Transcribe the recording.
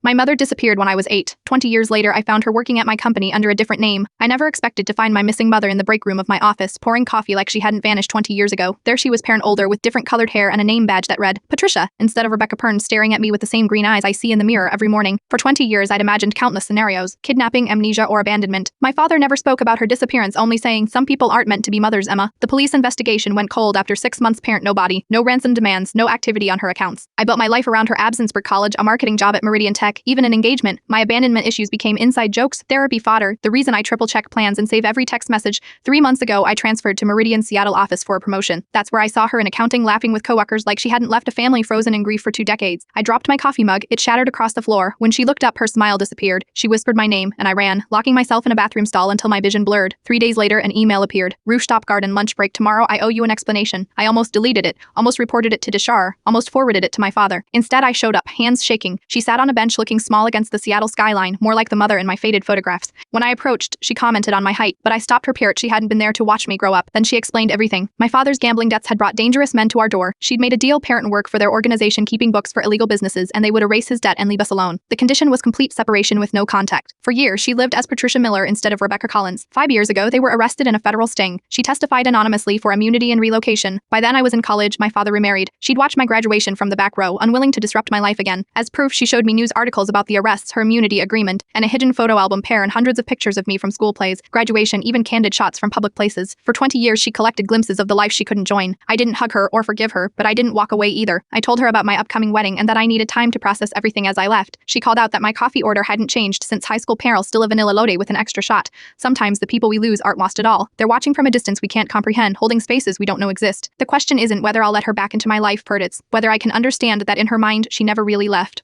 My mother disappeared when I was 8. 20 years later, I found her working at my company under a different name. I never expected to find my missing mother in the break room of my office, pouring coffee like she hadn't vanished 20 years ago. There she was, parent older, with different colored hair and a name badge that read Patricia, instead of Rebecca Pern, staring at me with the same green eyes I see in the mirror every morning. For 20 years, I'd imagined countless scenarios: kidnapping, amnesia, or abandonment. My father never spoke about her disappearance, only saying, "Some people aren't meant to be mothers, Emma." The police investigation went cold after 6 months. Parent no body, no ransom demands, no activity on her accounts. I built my life around her absence: for college, a marketing job at Meridian Tech, even an engagement. My abandonment issues became inside jokes, therapy fodder, the reason I triple-check plans and save every text message. 3 months ago, I transferred to Meridian's Seattle office for a promotion. That's where I saw her in accounting, laughing with coworkers like she hadn't left a family frozen in grief for 2 decades. I dropped my coffee mug, it shattered across the floor. When she looked up, her smile disappeared. She whispered my name, and I ran, locking myself in a bathroom stall until my vision blurred. 3 days later, an email appeared. Rooftop garden lunch break tomorrow. I owe you an explanation. I almost deleted it, almost reported it to Dishar, almost forwarded it to my father. Instead, I showed up, hands shaking. She sat on a bench looking small against the Seattle skyline, more like the mother in my faded photographs. When I approached, she commented on my height, but I stopped her. She hadn't been there to watch me grow up. Then she explained everything. My father's gambling debts had brought dangerous men to our door. She'd made a deal: parent work for their organization, keeping books for illegal businesses, and they would erase his debt and leave us alone. The condition was complete separation with no contact. For years, she lived as Patricia Miller instead of Rebecca Collins. 5 years ago, they were arrested in a federal sting. She testified anonymously for immunity and relocation. By then, I was in college. My father remarried. She'd watched my graduation from the back row, unwilling to disrupt my life again. As proof, she showed me news articles about the arrests, her immunity agreement, and a hidden photo album pair and hundreds of pictures of me from school plays, graduation, even candid shots from public places. For 20 years, she collected glimpses of the life she couldn't join. I didn't hug her or forgive her, but I didn't walk away either. I told her about my upcoming wedding and that I needed time to process everything as I left. She called out that my coffee order hadn't changed since high school. Peril, still a vanilla latte with an extra shot. Sometimes the people we lose aren't lost at all. They're watching from a distance we can't comprehend, holding spaces we don't know exist. The question isn't whether I'll let her back into my life, Pert, it's whether I can understand that in her mind she never really left.